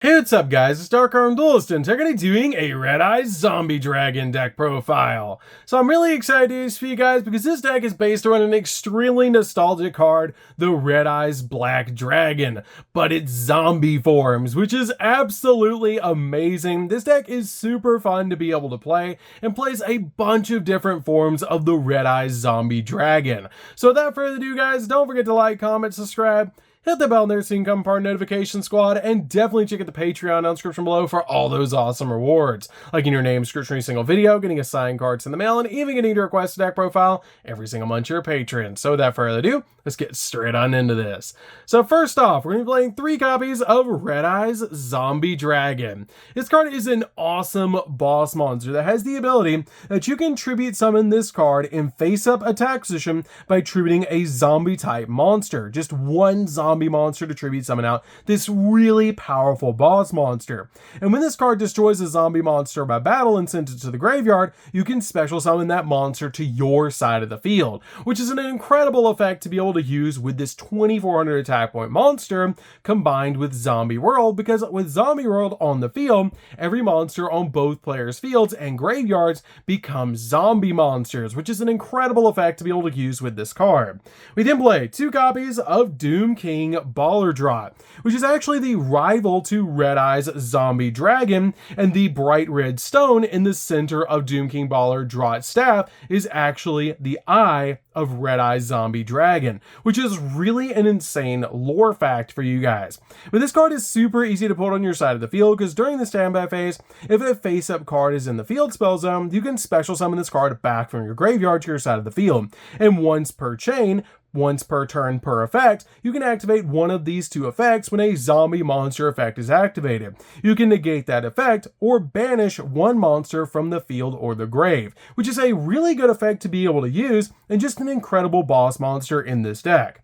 Hey, what's up guys, it's DarkArmedDuelist and today doing a Red-Eye Zombie Dragon deck profile. So I'm really excited to do this for you guys because this deck is based around an extremely nostalgic card, the Red-Eye's Black Dragon, but it's zombie forms, which is absolutely amazing. This deck is super fun to be able to play and plays a bunch of different forms of the Red-Eye Zombie Dragon. So without further ado guys, don't forget to like, comment, subscribe, hit the bell there so you can become part of Notification Squad, and definitely check out the Patreon in the description below for all those awesome rewards, like in your name, description, every single video, getting assigned cards in the mail, and even getting to request a deck profile every single month you're a patron. So without further ado, let's get straight on into this. So first off, we're going to be playing 3 copies of Red-Eye's Zombie Dragon. This card is an awesome boss monster that has the ability that you can tribute summon this card in face-up attack position by tributing a zombie-type monster. Just one zombie monster to tribute summon out this really powerful boss monster. And when this card destroys a zombie monster by battle and sends it to the graveyard, you can special summon that monster to your side of the field, which is an incredible effect to be able to use with this 2400 attack point monster combined with Zombie World, because with Zombie World on the field, every monster on both players' fields and graveyards becomes zombie monsters, which is an incredible effect to be able to use with this card. We then play 2 copies of Doom King Baller Drop, which is actually the rival to Red-Eye's Zombie Dragon, and the bright red stone in the center of Doom King Baller Drop staff is actually the eye of Red-Eye's Zombie Dragon, which is really an insane lore fact for you guys. But this card is super easy to put on your side of the field because during the standby phase, if a face-up card is in the field spell zone, you can special summon this card back from your graveyard to your side of the field, and once per turn per effect, you can activate one of these 2 effects when a zombie monster effect is activated. You can negate that effect or banish one monster from the field or the grave, which is a really good effect to be able to use and just an incredible boss monster in this deck.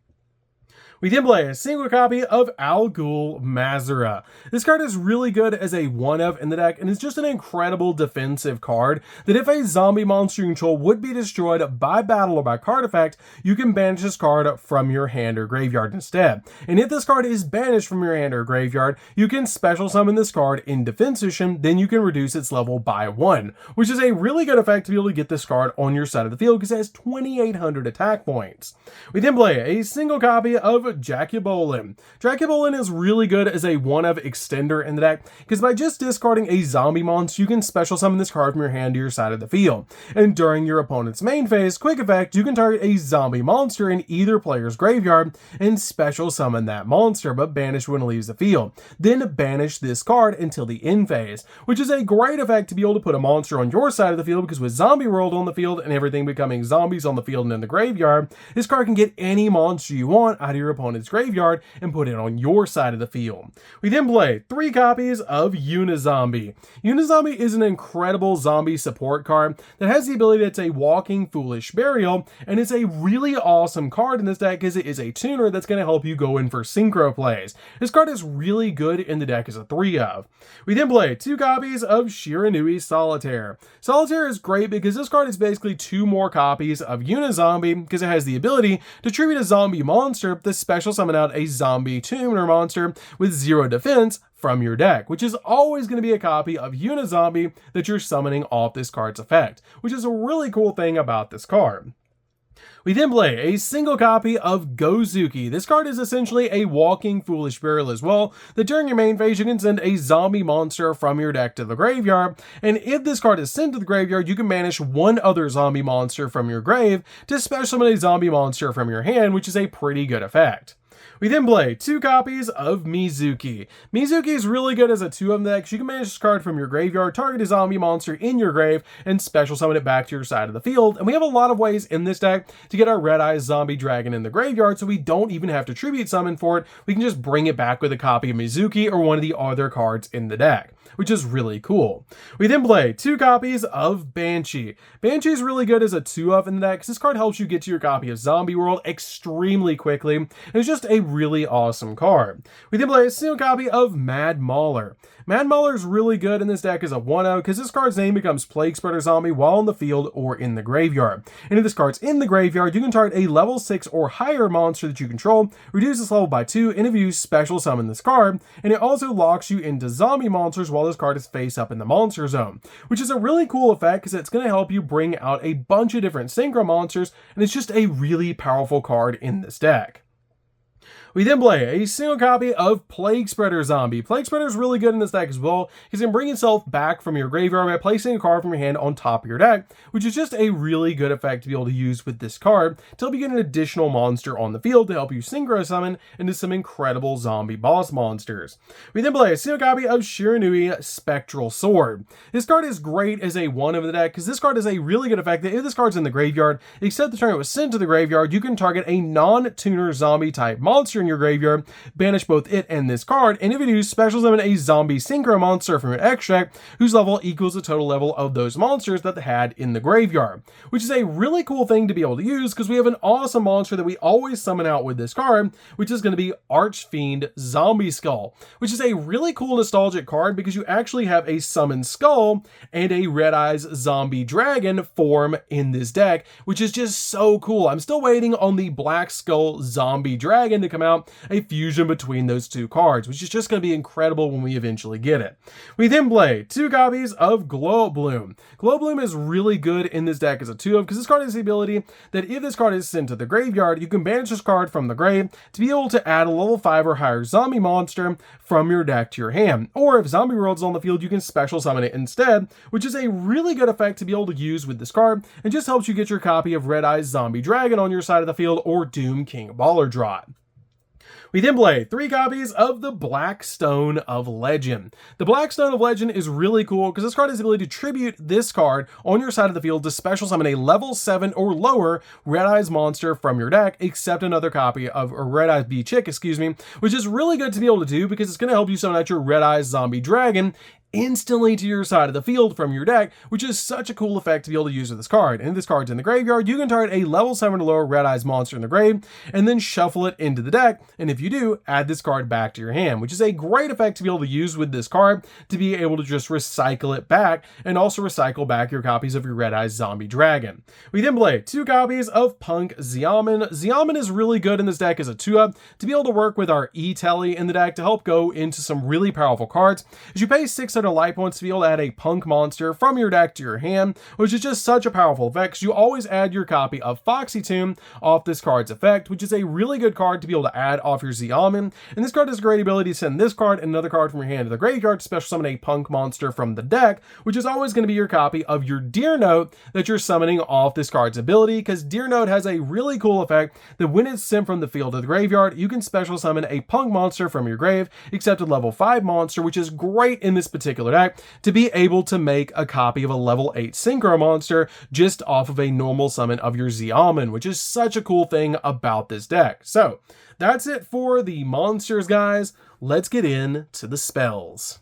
We then play a single copy of Al Ghul Mazera. This card is really good as a 1-of in the deck, and it's just an incredible defensive card that if a zombie monster you control would be destroyed by battle or by card effect, you can banish this card from your hand or graveyard instead. And if this card is banished from your hand or graveyard, you can special summon this card in defense position, then you can reduce its level by 1, which is a really good effect to be able to get this card on your side of the field because it has 2800 attack points. We then play a single copy of Jacubolin. Jacubolin is really good as a 1-of extender in the deck because by just discarding a zombie monster, you can special summon this card from your hand to your side of the field. And during your opponent's main phase, quick effect, you can target a zombie monster in either player's graveyard and special summon that monster, but banish when it leaves the field. Then banish this card until the end phase, which is a great effect to be able to put a monster on your side of the field because with Zombie World on the field and everything becoming zombies on the field and in the graveyard, this card can get any monster you want out of your opponent's graveyard and put it on your side of the field. We then play 3 copies of Unizombie. Unizombie is an incredible zombie support card that has the ability that's a walking foolish burial, and it's a really awesome card in this deck because it is a tuner that's going to help you go in for synchro plays. This card is really good in the deck as a 3-of. We then play 2 copies of Shiranui Solitaire. Solitaire is great because this card is basically 2 more copies of Unizombie because it has the ability to tribute a zombie monster to special summon out a zombie tuner monster with 0 defense from your deck, which is always going to be a copy of Unizombie that you're summoning off this card's effect, which is a really cool thing about this card. We then play a single copy of Gozuki. This card is essentially a walking foolish burial as well, that during your main phase you can send a zombie monster from your deck to the graveyard, and if this card is sent to the graveyard, you can banish one other zombie monster from your grave to special summon a zombie monster from your hand, which is a pretty good effect. We then play 2 copies of Mizuki. Mizuki is really good as a 2-of the deck. You can banish this card from your graveyard, target a zombie monster in your grave, and special summon it back to your side of the field. And we have a lot of ways in this deck to get our Red-Eye Zombie Dragon in the graveyard, so we don't even have to tribute summon for it. We can just bring it back with a copy of Mizuki or one of the other cards in the deck, which is really cool. We then play 2 copies of Banshee. Banshee is really good as a 2-of in the deck because this card helps you get to your copy of Zombie World extremely quickly. And it's just a really awesome card. We then play a single copy of Mad Mauler. Mad Mauler is really good in this deck as a 1/0 because this card's name becomes Plague Spreader Zombie while in the field or in the graveyard. And if this card's in the graveyard, you can target a level 6 or higher monster that you control, reduce this level by 2, and if you special summon this card, and it also locks you into zombie monsters while this card is face up in the monster zone, which is a really cool effect because it's going to help you bring out a bunch of different synchro monsters, and it's just a really powerful card in this deck. We then play a single copy of Plague Spreader Zombie. Plague Spreader is really good in this deck as well, because it can bring itself back from your graveyard by placing a card from your hand on top of your deck, which is just a really good effect to be able to use with this card to help you get an additional monster on the field to help you synchro summon into some incredible zombie boss monsters. We then play a single copy of Shiranui Spectral Sword. This card is great as a 1 of the deck, because this card has a really good effect that if this card's in the graveyard, except the turn it was sent to the graveyard, you can target a non-tuner zombie type monster in your graveyard, banish both it and this card, and if you do, special summon a zombie synchro monster from your extract whose level equals the total level of those monsters that they had in the graveyard, which is a really cool thing to be able to use because we have an awesome monster that we always summon out with this card, which is going to be Archfiend Zombie Skull, which is a really cool nostalgic card because you actually have a summoned skull and a Red Eyes Zombie Dragon form in this deck, which is just so cool. I'm still waiting on the Black Skull Zombie Dragon to come out, a fusion between those two cards, which is just going to be incredible when we eventually get it. We then play 2 copies of Glow Bloom. Glow Bloom is really good in this deck as a 2/0 because this card has the ability that if this card is sent to the graveyard, you can banish this card from the grave to be able to add a level 5 or higher zombie monster from your deck to your hand. Or if Zombie World's on the field, you can special summon it instead, which is a really good effect to be able to use with this card and just helps you get your copy of Red Eyes Zombie Dragon on your side of the field or Doom King Baller Drop. We then play 3 copies of the Black Stone of Legend. The Black Stone of Legend is really cool because this card has the ability to tribute this card on your side of the field to special summon a level 7 or lower Red Eyes monster from your deck, except another copy of a Red Eyes Bee Chick, which is really good to be able to do because it's going to help you summon out your Red Eyes Zombie Dragon instantly to your side of the field from your deck, which is such a cool effect to be able to use with this card. And if this card's in the graveyard, you can target a level 7 or lower Red Eyes monster in the grave and then shuffle it into the deck, and if you do, add this card back to your hand, which is a great effect to be able to use with this card to be able to just recycle it back and also recycle back your copies of your Red Eyes Zombie Dragon. We then play 2 copies of Punk Xiamen. Xiamen is really good in this deck as a 2/0 to be able to work with our E-Telly in the deck to help go into some really powerful cards. As you pay 600 life points to be able to add a Punk monster from your deck to your hand, which is just such a powerful effect because you always add your copy of Foxy Tomb off this card's effect, which is a really good card to be able to add off your Xiamen. And this card has a great ability to send this card and another card from your hand to the graveyard to special summon a Punk monster from the deck, which is always going to be your copy of your Deer Note that you're summoning off this card's ability, because Deer Note has a really cool effect that when it's sent from the field to the graveyard, you can special summon a Punk monster from your grave, except a level 5 monster, which is great in this particular deck to be able to make a copy of a level 8 synchro monster just off of a normal summon of your Xiamen, which is such a cool thing about this deck. So that's it for the monsters, guys. Let's get into the spells.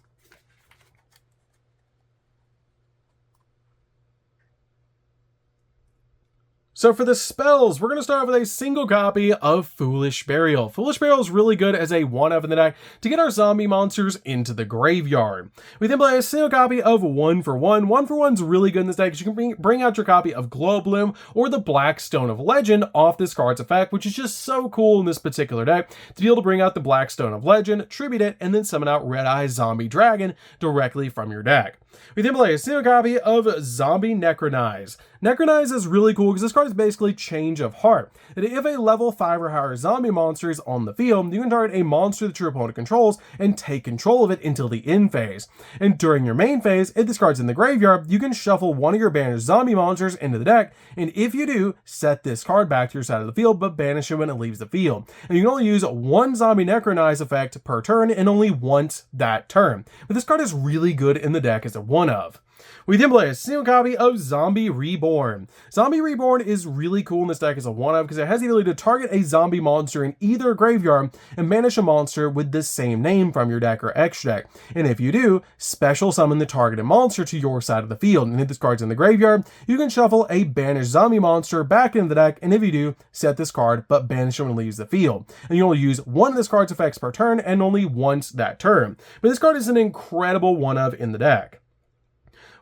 So for the spells, we're going to start with a single copy of Foolish Burial. Foolish Burial is really good as a 1/0 in the deck to get our zombie monsters into the graveyard. We then play a single copy of 1/1. 1/1's really good in this deck because you can bring out your copy of Glow Bloom or the Black Stone of Legend off this card's effect, which is just so cool in this particular deck to be able to bring out the Black Stone of Legend, tribute it, and then summon out Red Eyes Zombie Dragon directly from your deck. We then play a single copy of Zombie Necronize. Necronize is really cool because this card is basically Change of Heart. That if a level 5 or higher zombie monster is on the field, you can target a monster that your opponent controls and take control of it until the end phase. And during your main phase, if this card's in the graveyard, you can shuffle one of your banished zombie monsters into the deck, and if you do, set this card back to your side of the field, but banish it when it leaves the field. And you can only use one Zombie Necronize effect per turn and only once that turn. But this card is really good in the deck as a 1/0. We then play a single copy of Zombie Reborn. Zombie Reborn is really cool in this deck as a one-of because it has the ability to target a zombie monster in either graveyard and banish a monster with the same name from your deck or extra deck. And if you do, special summon the targeted monster to your side of the field. And if this card's in the graveyard, you can shuffle a banished zombie monster back into the deck, and if you do, set this card but banish it when it leaves the field. And you only use one of this card's effects per turn and only once that turn. But this card is an incredible one-of in the deck.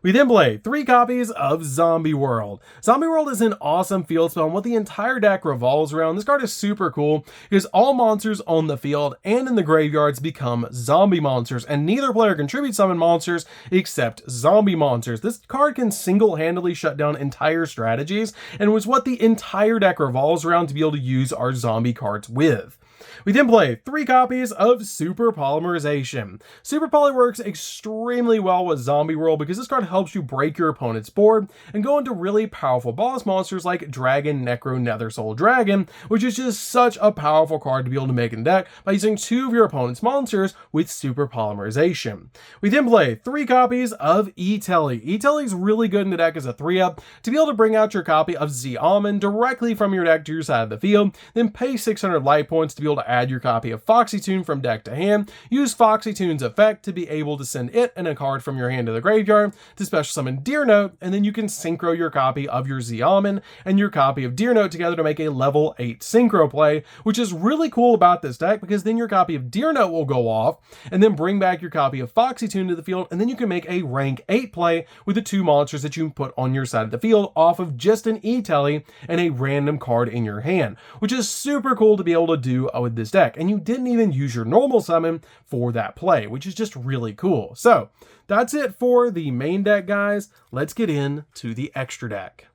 We then play 3 copies of Zombie World. Zombie World is an awesome field spell, and what the entire deck revolves around. This card is super cool because all monsters on the field and in the graveyards become zombie monsters, and neither player contributes summon monsters except zombie monsters. This card can single-handedly shut down entire strategies, and was what the entire deck revolves around to be able to use our zombie cards with. We then play 3 copies of Super Polymerization. Super Poly works extremely well with Zombie World because this card helps you break your opponent's board and go into really powerful boss monsters like Dragon, Necro, Nether Soul Dragon, which is just such a powerful card to be able to make in the deck by using 2 of your opponent's monsters with Super Polymerization. We then play 3 copies of E-Telly. E-Telly is really good in the deck as a 3-up to be able to bring out your copy of Z-Almond directly from your deck to your side of the field, then pay 600 light points to be able to add your copy of Foxytune from deck to hand. Use Foxytune's effect to be able to send it and a card from your hand to the graveyard to special summon Deer Note, and then you can synchro your copy of your Z-Almond and your copy of Deer Note together to make a level 8 synchro play, which is really cool about this deck because then your copy of Deer Note will go off and then bring back your copy of Foxytune to the field, and then you can make a rank 8 play with the 2 monsters that you can put on your side of the field off of just an E-Telly and a random card in your hand, which is super cool to be able to do with this deck. And you didn't even use your normal summon for that play, which is just really cool. So that's it for the main deck, guys. Let's get into the extra deck.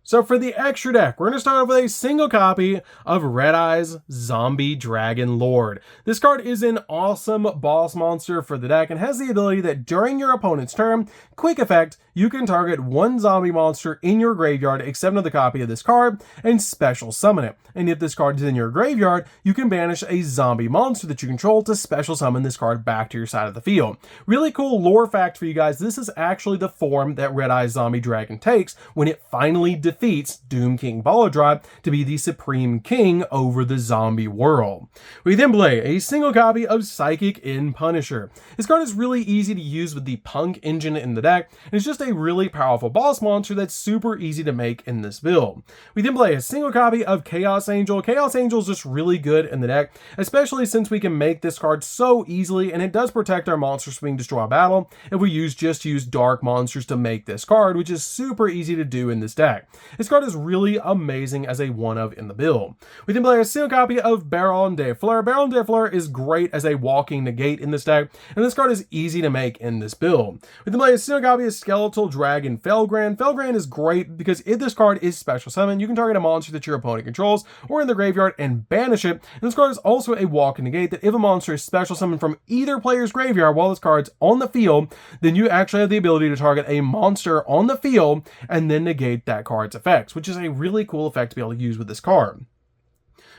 So for the extra deck, we're going to start off with a single copy of Red Eyes Zombie Dragon Lord. This card is an awesome boss monster for the deck and has the ability that during your opponent's turn, quick effect, you can target 1 zombie monster in your graveyard except another copy of this card and special summon it. And if this card is in your graveyard, you can banish a zombie monster that you control to special summon this card back to your side of the field. Really cool lore fact for you guys, this is actually the form that Red Eyes Zombie Dragon takes when it finally defeats Doom King Baladrop to be the supreme king over the zombie world. We then play a single copy of SelkyN Punisher. This card is really easy to use with the Punk engine in the deck, and it's just a really powerful boss monster that's super easy to make in this build. We then play a single copy of Chaos Angel. Chaos Angel is just really good in the deck, especially since we can make this card so easily, and it does protect our monsters from being destroyed by battle if we use dark monsters to make this card, which is super easy to do in this deck. This card is really amazing as a one-of in the build. We then play a single copy of Baron de Fleur. Baron de Fleur is great as a walking negate in this deck, and this card is easy to make in this build. We then play a single copy of Skeletal Dragon Felgrand. Felgrand is great because if this card is special summon, you can target a monster that your opponent controls or in the graveyard and banish it. And this card is also a walking negate that if a monster is special summoned from either player's graveyard while this card's on the field, then you actually have the ability to target a monster on the field and then negate that card's effects, which is a really cool effect to be able to use with this card.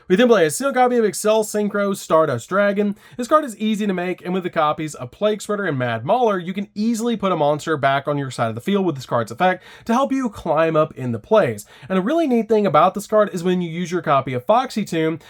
We then play a single copy of Excel Synchro Stardust Dragon. This card is easy to make, and with the copies of Plague Spreader and Mad Mauler, you can easily put a monster back on your side of the field with this card's effect to help you climb up in the plays. And a really neat thing about this card is when you use your copy of Foxytune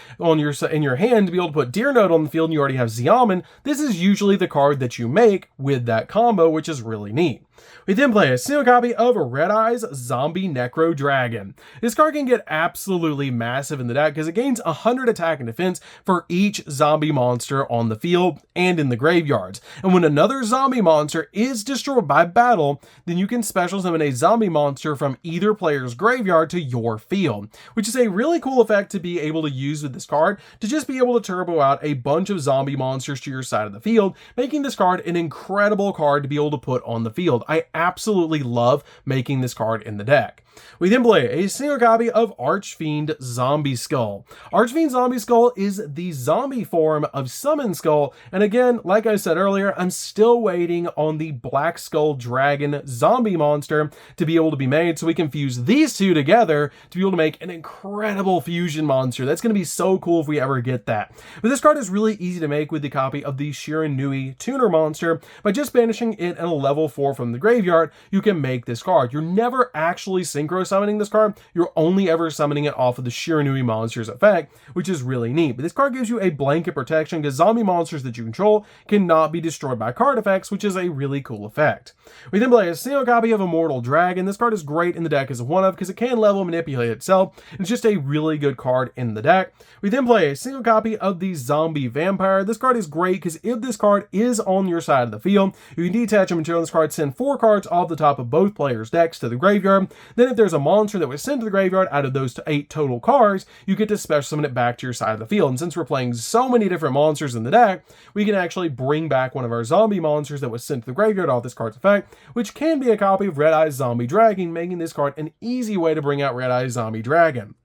in your hand to be able to put Deer Note on the field and you already have Z-Almond, this is usually the card that you make with that combo, which is really neat. We then play a single copy of Red Eyes Zombie Necro Dragon. This card can get absolutely massive in the deck because it gains 100 attack and defense for each zombie monster on the field and in the graveyards. And when another zombie monster is destroyed by battle, then you can special summon a zombie monster from either player's graveyard to your field, which is a really cool effect to be able to use with this card to just be able to turbo out a bunch of zombie monsters to your side of the field, making this card an incredible card to be able to put on the field. I absolutely love making this card in the deck. We then play a single copy of Archfiend Zombie Skull. Archfiend Zombie Skull is the zombie form of Summon Skull, and again, like I said earlier, I'm still waiting on the Black Skull Dragon zombie monster to be able to be made, so we can fuse these two together to be able to make an incredible fusion monster. That's going to be so cool if we ever get that. But this card is really easy to make with the copy of the Shiranui Tuner monster. By just banishing it at a level 4 from the graveyard, you can make this card. You're never actually synchro summoning this card, you're only ever summoning it off of the Shiranui monster's effect, which is really neat. But this card gives you a blanket protection because zombie monsters that you control cannot be destroyed by card effects, which is a really cool effect. We then play a single copy of Immortal Dragon. This card is great in the deck as a one-of because it can level manipulate itself. It's just a really good card in the deck. We then play a single copy of the Zombie Vampire. This card is great because if this card is on your side of the field, you can detach a material on this card, send 4 cards off the top of both players' decks to the graveyard. Then if there's a monster that was sent to the graveyard out of those 8 total cards, you get to special summon it back to your side of the field. And since we're playing so many different monsters in the deck, we can actually bring back one of our zombie monsters that was sent to the graveyard off this card's effect, which can be a copy of Red Eyes Zombie Dragon, making this card an easy way to bring out Red Eyes Zombie Dragon.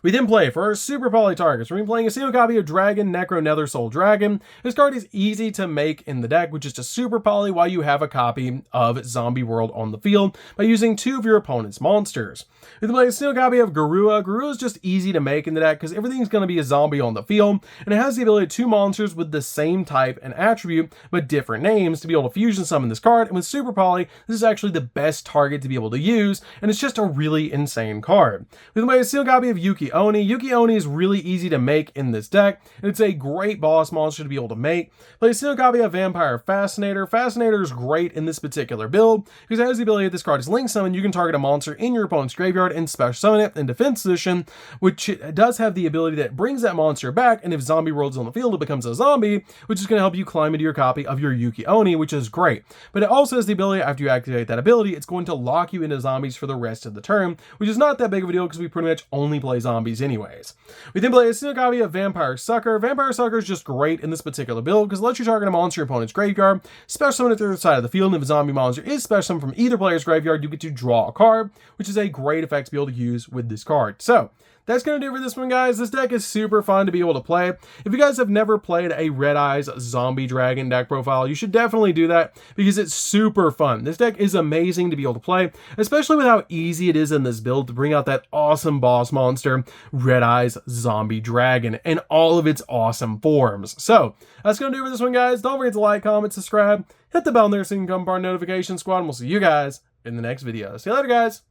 We then play for our Super Poly targets. We're going to be playing a single copy of Dragon Necro Nether Soul Dragon. This card is easy to make in the deck, which is to Super Poly while you have a copy of Zombie World on the field by using 2 of your opponent's monsters. We then play a single copy of Garua. Garua is just easy to make in the deck because everything's going to be a zombie on the field, and it has the ability to 2 monsters with the same type and attribute but different names to be able to fusion summon this card. And with Super Poly, this is actually the best target to be able to use, and it's just a really insane card. We then play a single copy of Yugioh. Yugioh is really easy to make in this deck, and it's a great boss monster to be able to make. Play a single copy of Vampire Fascinator. Fascinator is great in this particular build because it has the ability that this card is link summon. You can target a monster in your opponent's graveyard and special summon it in defense position, which it does have the ability that brings that monster back, and if Zombie World's on the field, it becomes a zombie, which is going to help you climb into your copy of your Yugioh, which is great. But it also has the ability, after you activate that ability, it's going to lock you into zombies for the rest of the turn, which is not that big of a deal because we pretty much only play zombies anyways. We then play a single copy of Vampire Sucker. Vampire Sucker is just great in this particular build because it lets you target a monster in your opponent's graveyard, special summon it to the side of the field, and if a zombie monster is special summoned from either player's graveyard, you get to draw a card, which is a great effect to be able to use with this card. So that's going to do it for this one, guys. This deck is super fun to be able to play. If you guys have never played a Red Eyes Zombie Dragon deck profile, you should definitely do that because it's super fun. This deck is amazing to be able to play, especially with how easy it is in this build to bring out that awesome boss monster, Red Eyes Zombie Dragon, and all of its awesome forms. So that's going to do it for this one, guys. Don't forget to like, comment, subscribe, hit the bell there so you can become part of the notification squad, and we'll see you guys in the next video. See you later, guys.